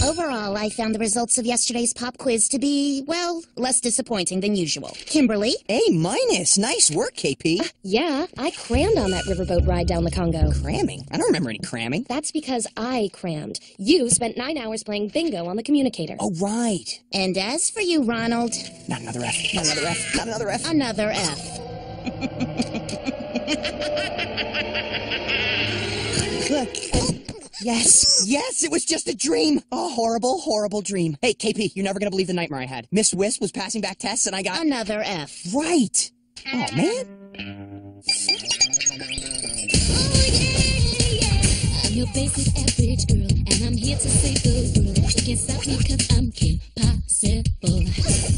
Overall, I found the results of yesterday's pop quiz to be, well, less disappointing than usual. Kimberly? A-. Nice work, KP. Yeah, I crammed on that riverboat ride down the Congo. Cramming? I don't remember any cramming. That's because I crammed. You spent 9 hours playing bingo on the communicator. Oh, right. And as for you, Ronald... Not another F. Not another F. Not another F. Another F. Look. Yes, it was just a dream. A horrible dream. Hey, KP, you're never gonna believe the nightmare I had. Miss Wisp was passing back tests and I got... Another F. Right. Oh, man. I'm your basic average girl, and I'm here to save the world. You can't stop me 'cause I'm impossible.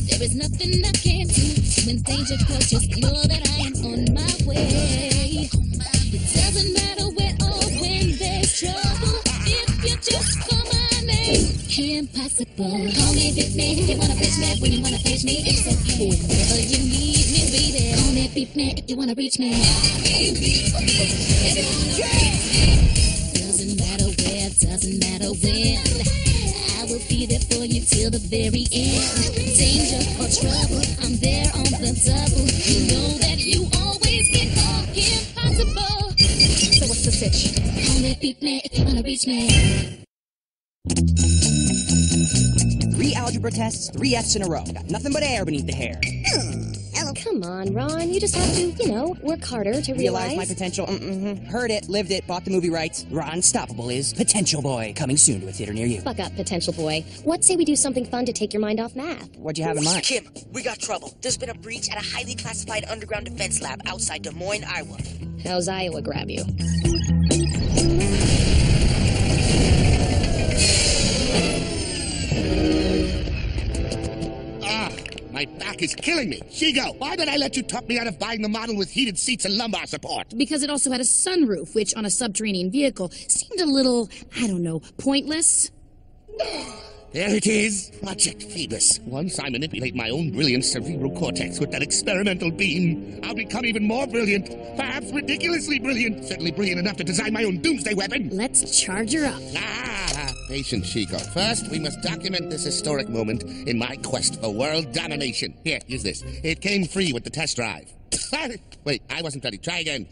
There is nothing I can't do. When danger calls, just know that I am on my way. It doesn't matter where or when there's trouble. If you just call my name, impossible. Call me beat me if you wanna bitch me. When you wanna face me, it's okay. Whenever you need me, baby. Call me beat me if you wanna reach me. Doesn't matter where, doesn't matter when. I will be there for you till the very end. Danger or trouble, I'm there on the double. You know that you always get called impossible. So what's the sitch? Call me beat me if you wanna reach me. 3 algebra tests, 3 Fs in a row. Got nothing but air beneath the hair. Come on, Ron. You just have to, work harder to Realize my potential. Heard it, lived it, bought the movie rights. Ron Stoppable is Potential Boy, coming soon to a theater near you. Fuck up, potential boy. What say we do something fun to take your mind off math? What'd you have in mind? Kim, we got trouble. There's been a breach at a highly classified underground defense lab outside Des Moines, Iowa. How's Iowa grab you? My back is killing me. Shigo, why did I let you talk me out of buying the model with heated seats and lumbar support? Because it also had a sunroof, which on a subterranean vehicle seemed a little, pointless. There it is. Project Phoebus. Once I manipulate my own brilliant cerebral cortex with that experimental beam, I'll become even more brilliant. Perhaps ridiculously brilliant. Certainly brilliant enough to design my own doomsday weapon. Let's charge her up. Patient, Chico. First, we must document this historic moment in my quest for world domination. Here, use this. It came free with the test drive. Wait, I wasn't ready. Try again.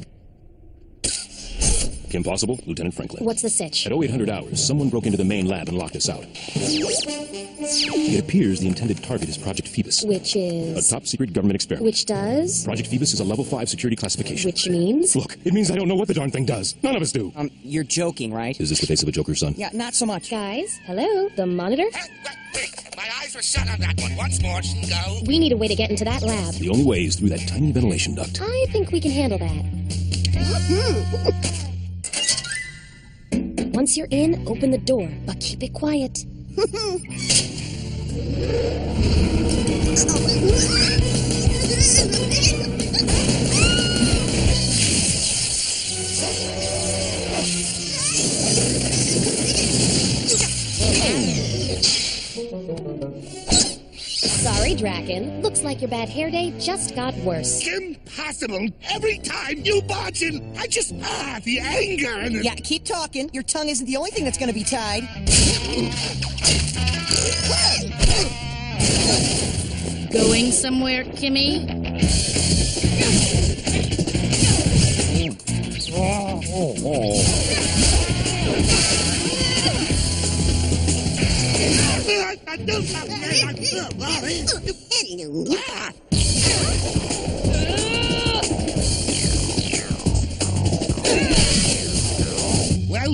Kim Possible, Lieutenant Franklin. What's the sitch? At 0800 hours, someone broke into the main lab and locked us out. It appears the intended target is Project Phoebus. Which is... a top-secret government experiment. Which does? Project Phoebus is a level 5 security classification. Which means? Look, it means I don't know what the darn thing does. None of us do. You're joking, right? Is this the face of a Joker, son? Yeah, not so much. Guys, hello? The monitor? Wait, my eyes were shut on that one. Once more, Chico. We need a way to get into that lab. The only way is through that tiny ventilation duct. I think we can handle that. Once you're in, open the door, but keep it quiet. Sorry, Draken. Looks like your bad hair day just got worse. Impossible. Every time you barge in, the anger and the... Yeah, keep talking. Your tongue isn't the only thing that's gonna be tied. Going somewhere, Kimmy?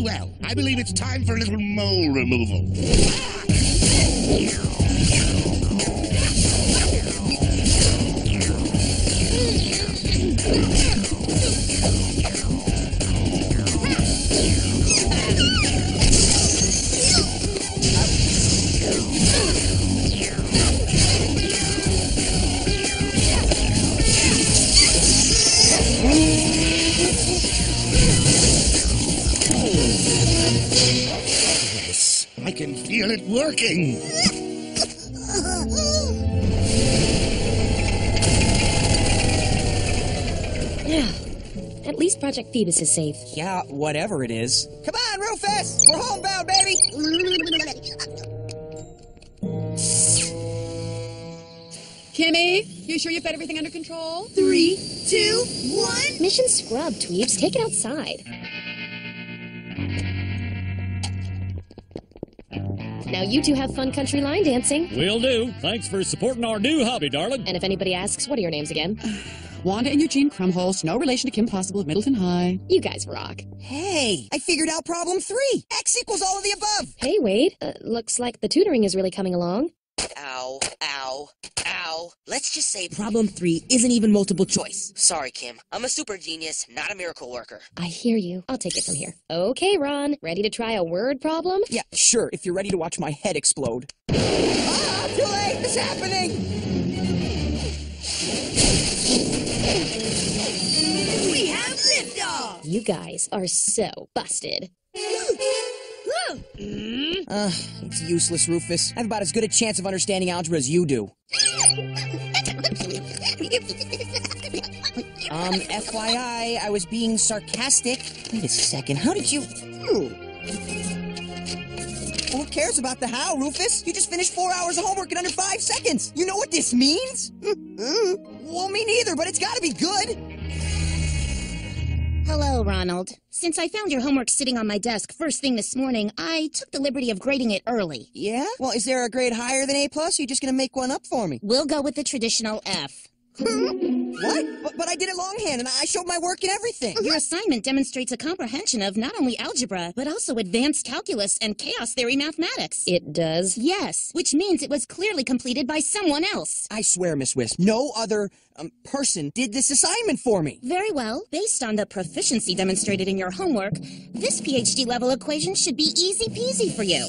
Well, I believe it's time for a little mole removal. I can feel it working. Yeah. At least Project Phoebus is safe. Yeah, whatever it is. Come on, Rufus! We're homebound, baby! Kimmy, you sure you've got everything under control? 3, 2, 1. Mission scrubbed, Tweebs. Take it outside. Now you two have fun country line dancing. Will do. Thanks for supporting our new hobby, darling. And if anybody asks, what are your names again? Wanda and Eugene Crumholst, no relation to Kim Possible of Middleton High. You guys rock. Hey, I figured out problem 3. X equals all of the above. Hey, Wade. Looks like the tutoring is really coming along. Ow, ow, ow. Let's just say Problem 3 isn't even multiple choice. sorry, Kim. I'm a super genius, not a miracle worker. I hear you. I'll take it from here. Okay, Ron. Ready to try a word problem? Yeah, sure, if you're ready to watch my head explode. Ah, too late! It's happening! We have liftoff! You guys are so busted. It's useless, Rufus. I have about as good a chance of understanding algebra as you do. FYI, I was being sarcastic. Wait a second, how did you... Well, who cares about the how, Rufus? You just finished 4 hours of homework in under 5 seconds. You know what this means? Well, me neither, but it's gotta be good. Hello, Ronald. Since I found your homework sitting on my desk first thing this morning, I took the liberty of grading it early. Yeah? Well, is there a grade higher than A+? Or are you just gonna make one up for me? We'll go with the traditional F. What? But I did it longhand, and I showed my work and everything. Your assignment demonstrates a comprehension of not only algebra, but also advanced calculus and chaos theory mathematics. It does? Yes, which means it was clearly completed by someone else. I swear, Miss Wisp, no other person did this assignment for me. Very well. Based on the proficiency demonstrated in your homework, this PhD-level equation should be easy peasy for you.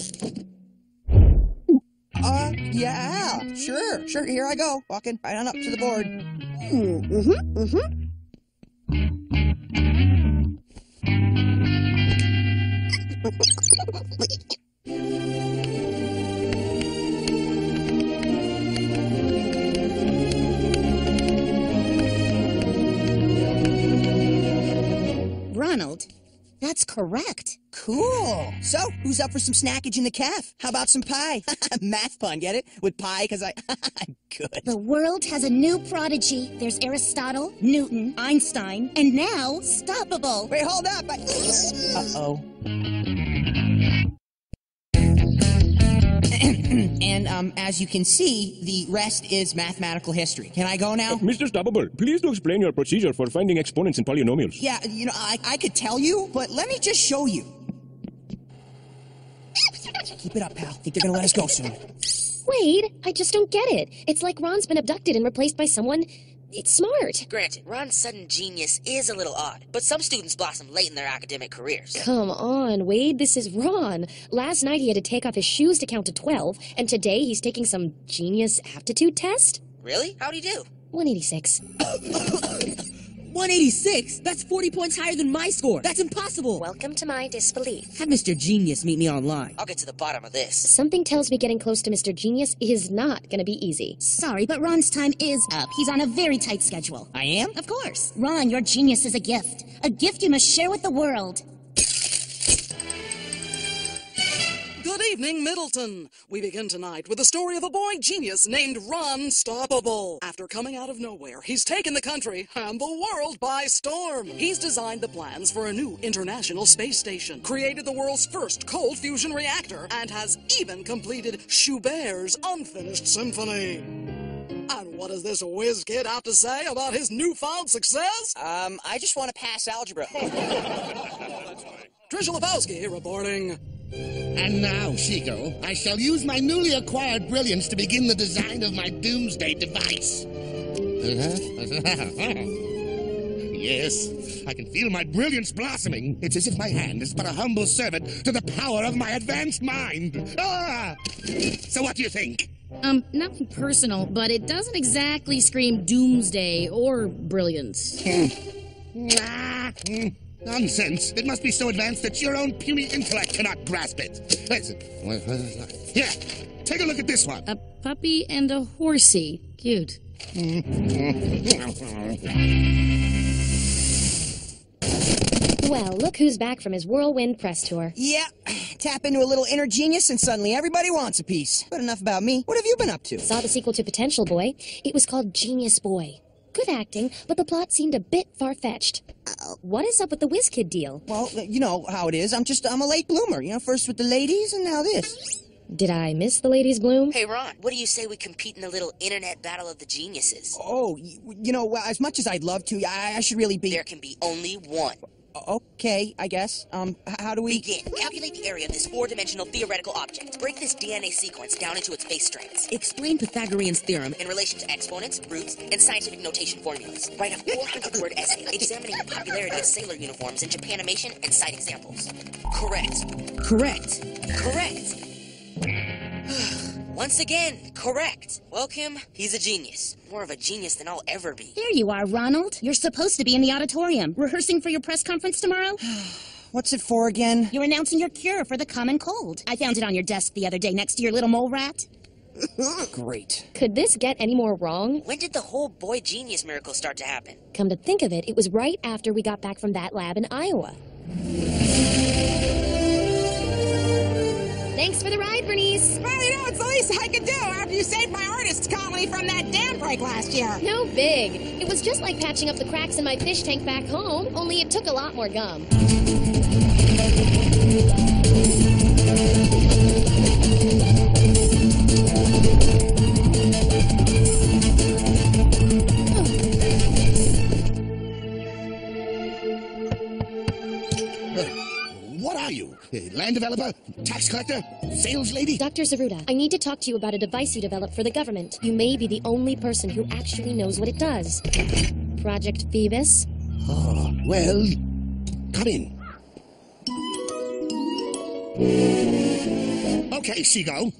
Yeah, sure, here I go. Walking right on up to the board. Ronald, that's correct. Cool. So, who's up for some snackage in the caf? How about some pie? Math pun, get it? With pie, because I'm good. The world has a new prodigy. There's Aristotle, Newton, Einstein, and now Stoppable. Wait, hold up. Uh-oh. And, as you can see, the rest is mathematical history. Can I go now? Mr. Stoppable, please do explain your procedure for finding exponents in polynomials. Yeah, you know, I could tell you, but let me just show you. Keep it up, pal. Think they're gonna let us go soon. Wade, I just don't get it. It's like Ron's been abducted and replaced by someone... It's smart. Granted, Ron's sudden genius is a little odd, but some students blossom late in their academic careers. Come on, Wade, this is Ron. Last night he had to take off his shoes to count to 12, and today he's taking some genius aptitude test? Really? How'd he do? 186. 186? That's 40 points higher than my score. That's impossible. Welcome to my disbelief. Have Mr. Genius meet me online. I'll get to the bottom of this. Something tells me getting close to Mr. Genius is not going to be easy. Sorry, but Ron's time is up. He's on a very tight schedule. I am? Of course. Ron, your genius is a gift. A gift you must share with the world. Good evening, Middleton. We begin tonight with the story of a boy genius named Ron Stoppable. After coming out of nowhere, he's taken the country and the world by storm. He's designed the plans for a new international space station, created the world's first cold fusion reactor, and has even completed Schubert's Unfinished Symphony. And what does this whiz kid have to say about his newfound success? I just want to pass algebra. Tricia Lepowski reporting. And now, Chico, I shall use my newly acquired brilliance to begin the design of my doomsday device. Yes, I can feel my brilliance blossoming. It's as if my hand is but a humble servant to the power of my advanced mind. Ah! So what do you think? Nothing personal, but it doesn't exactly scream doomsday or brilliance. Nonsense. It must be so advanced that your own puny intellect cannot grasp it. Listen. Here, take a look at this one. A puppy and a horsey. Cute. Well, look who's back from his whirlwind press tour. Yeah, Tap into a little inner genius and suddenly everybody wants a piece. But enough about me. What have you been up to? Saw the sequel to Potential Boy. It was called Genius Boy. Good acting, but the plot seemed a bit far-fetched. What is up with the WizKid deal? Well, you know how it is. I'm a late bloomer. You know, first with the ladies and now this. Did I miss the ladies' bloom? Hey, Ron, what do you say we compete in a little internet battle of the geniuses? Oh, you know, well, as much as I'd love to, I should really be... There can be only one. Okay, I guess. How do we... Begin. Calculate the area of this four-dimensional theoretical object. Break this DNA sequence down into its base strands. Explain Pythagorean's theorem in relation to exponents, roots, and scientific notation formulas. Write a 400-word essay examining the popularity of sailor uniforms in Japanimation and cite examples. Correct. Correct. Correct. Once again, correct. Well, Kim, he's a genius. More of a genius than I'll ever be. There you are, Ronald. You're supposed to be in the auditorium, rehearsing for your press conference tomorrow. What's it for again? You're announcing your cure for the common cold. I found it on your desk the other day next to your little mole rat. Great. Could this get any more wrong? When did the whole boy genius miracle start to happen? Come to think of it, it was right after we got back from that lab in Iowa. Thanks for the ride, Bernice. Well, you know, it's the least I could do after you saved my artist colony from that dam break last year. No big. It was just like patching up the cracks in my fish tank back home, only it took a lot more gum. What are you? Land developer? Tax collector? Sales lady? Dr. Zaruda, I need to talk to you about a device you developed for the government. You may be the only person who actually knows what it does. Project Phoebus? Oh, well, come in. Okay, Seago.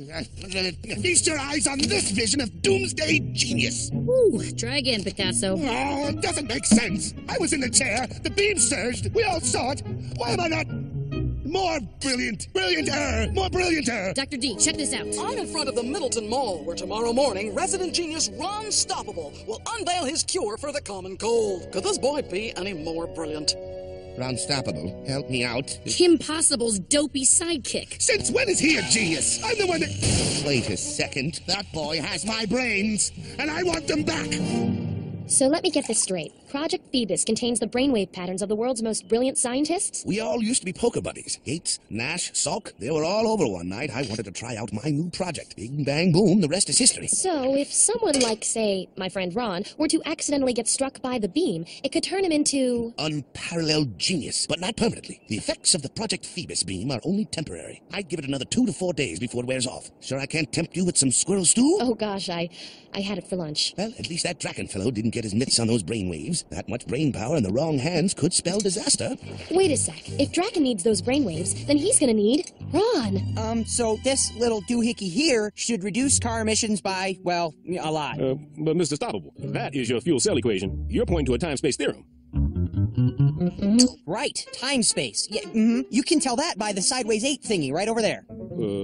Feast your eyes on this vision of doomsday genius. Ooh, try again, Picasso. Oh, it doesn't make sense. I was in the chair. The beam surged. We all saw it. Why am I not more brilliant? Brillianter! More brillianter! Dr. D, check this out. I'm in front of the Middleton Mall, where tomorrow morning, resident genius Ron Stoppable will unveil his cure for the common cold. Could this boy be any more brilliant? Unstoppable, help me out. Kim Possible's dopey sidekick. Since when is he a genius? I'm the one that... Wait a second. That boy has my brains, and I want them back. So let me get this straight. Project Phoebus contains the brainwave patterns of the world's most brilliant scientists? We all used to be poker buddies. Yates, Nash, Salk, they were all over one night. I wanted to try out my new project. Bing, bang, boom, the rest is history. So if someone like, say, my friend Ron, were to accidentally get struck by the beam, it could turn him into... unparalleled genius, but not permanently. The effects of the Project Phoebus beam are only temporary. I'd give it another 2 to 4 days before it wears off. Sure I can't tempt you with some squirrel stew? Oh gosh, I had it for lunch. Well, at least that Draken fellow didn't get his mitts on those brainwaves. That much brain power in the wrong hands could spell disaster. Wait a sec. If Draken needs those brainwaves, then he's gonna need Ron. So this little doohickey here should reduce car emissions by, well, a lot. But Mr. Stoppable, that is your fuel cell equation. You're pointing to a time-space theorem. Right, time-space. Yeah, You can tell that by the sideways 8 thingy right over there.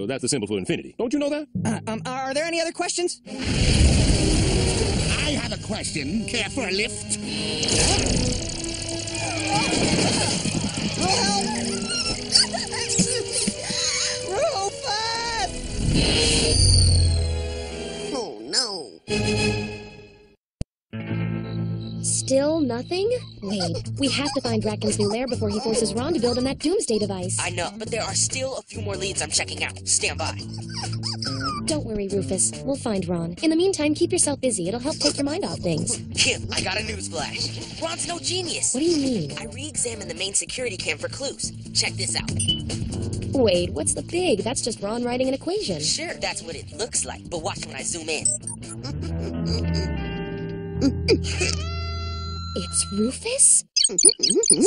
That's the symbol for infinity. Don't you know that? Are there any other questions? I have a question. Care for a lift? Oh, no. Still nothing? Wait, we have to find Draken's new lair before he forces Ron to build him that doomsday device. I know, but there are still a few more leads I'm checking out. Stand by. Don't worry, Rufus. We'll find Ron. In the meantime, keep yourself busy. It'll help take your mind off things. Kim, I got a newsflash. Ron's no genius. What do you mean? I re-examined the main security cam for clues. Check this out. Wait, what's the big? That's just Ron writing an equation. Sure, that's what it looks like, but watch when I zoom in. It's Rufus?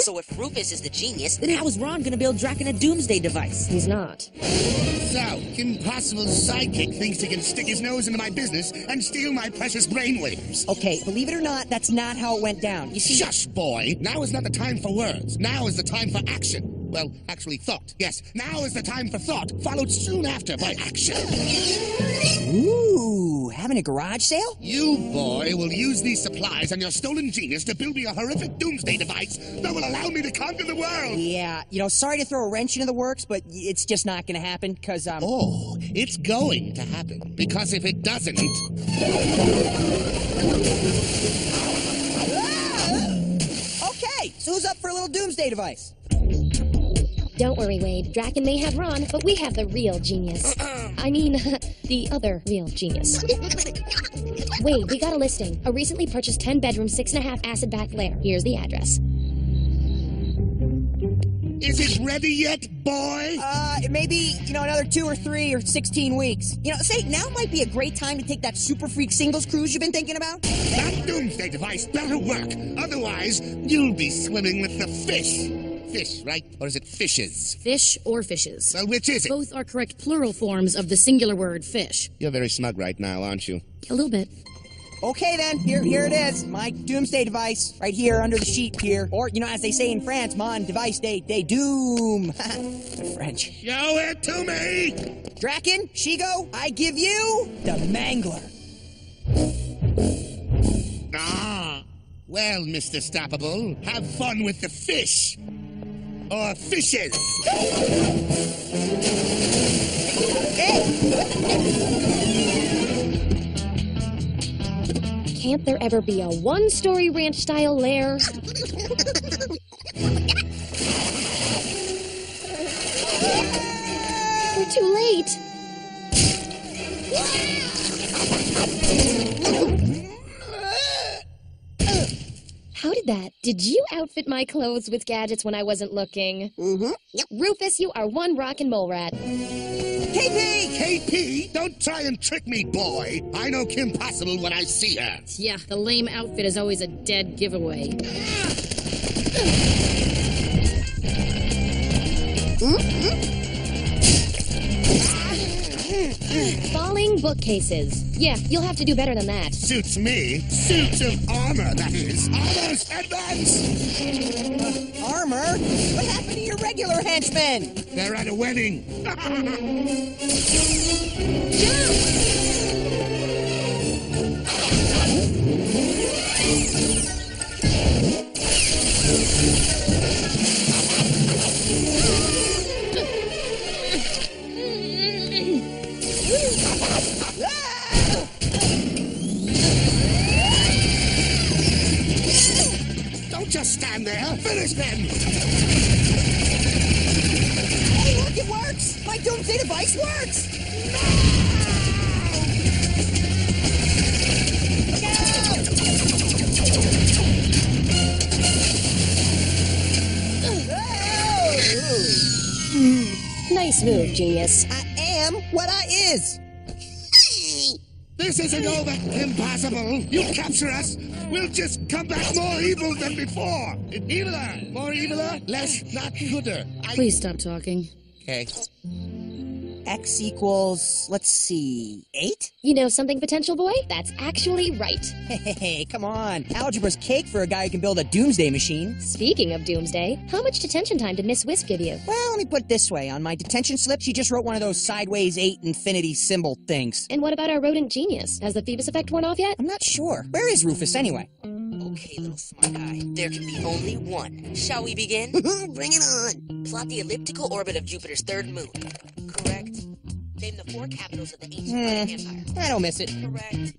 So if Rufus is the genius, Then how is Ron gonna build Draken a doomsday device? He's not. So, Impossible's sidekick thinks he can stick his nose into my business and steal my precious brainwaves. Okay, believe it or not, that's not how it went down. You see... Shush, boy! Now is not the time for words. Now is the time for action. Well, actually thought. Yes, now is the time for thought, followed soon after by action. Ooh, having a garage sale? You, boy, will use these supplies and your stolen genius to build me a horrific doomsday device that will allow me to conquer the world. Yeah, sorry to throw a wrench into the works, but it's just not gonna happen, because, Oh, it's going to happen, because if it doesn't... Okay, so who's up for a little doomsday device? Don't worry, Wade. Draken may have Ron, but we have the real genius. I mean, the other real genius. Wade, we got a listing. A recently purchased 10-bedroom, 6.5 acid-bath lair. Here's the address. Is it ready yet, boy? Maybe, another 2 or 3 or 16 weeks. Say, now might be a great time to take that super freak singles cruise you've been thinking about. That doomsday device better work. Otherwise, you'll be swimming with the fish. Fish, right? Or is it fishes? Fish or fishes. Well, which is it? Both are correct plural forms of the singular word fish. You're very smug right now, aren't you? A little bit. Okay, then. Here it is. My doomsday device. Right here under the sheet here. Or, as they say in France, mon device de doom. The French. Show it to me! Draken, Shigo, I give you the Mangler. Ah. Well, Mr. Stoppable, have fun with the fish. Or fishes. Can't there ever be a one-story ranch-style lair? We're too late. How did that? Did you outfit my clothes with gadgets when I wasn't looking? Mm-hmm. Yep. Rufus, you are one rockin' mole rat. KP! KP, don't try and trick me, boy. I know Kim Possible when I see her. Yeah, the lame outfit is always a dead giveaway. Falling bookcases. Yeah, you'll have to do better than that. Suits me. Suits of armor, that is. Armor's advance! Armor? What happened to your regular henchmen? They're at a wedding. Don't just stand there. Finish them. Hey, look, it works! My doomsday device works! Nice move, genius. I am what I is. This isn't over, impossible. You capture us, we'll just come back more evil than before. Eviler, more eviler, less not gooder. Please stop talking. Okay. X equals, let's see, 8? You know something, potential boy? That's actually right. Hey, come on. Algebra's cake for a guy who can build a doomsday machine. Speaking of doomsday, how much detention time did Miss Wisp give you? Well, let me put it this way. On my detention slip, she just wrote one of those sideways 8 infinity symbol things. And what about our rodent genius? Has the Phoebus effect worn off yet? I'm not sure. Where is Rufus, anyway? Okay, little smart eye. There can be only one. Shall we begin? Bring it on. Plot the elliptical orbit of Jupiter's third moon. Correct. Name the 4 capitals of the ancient Roman Empire. I don't miss it. Correct.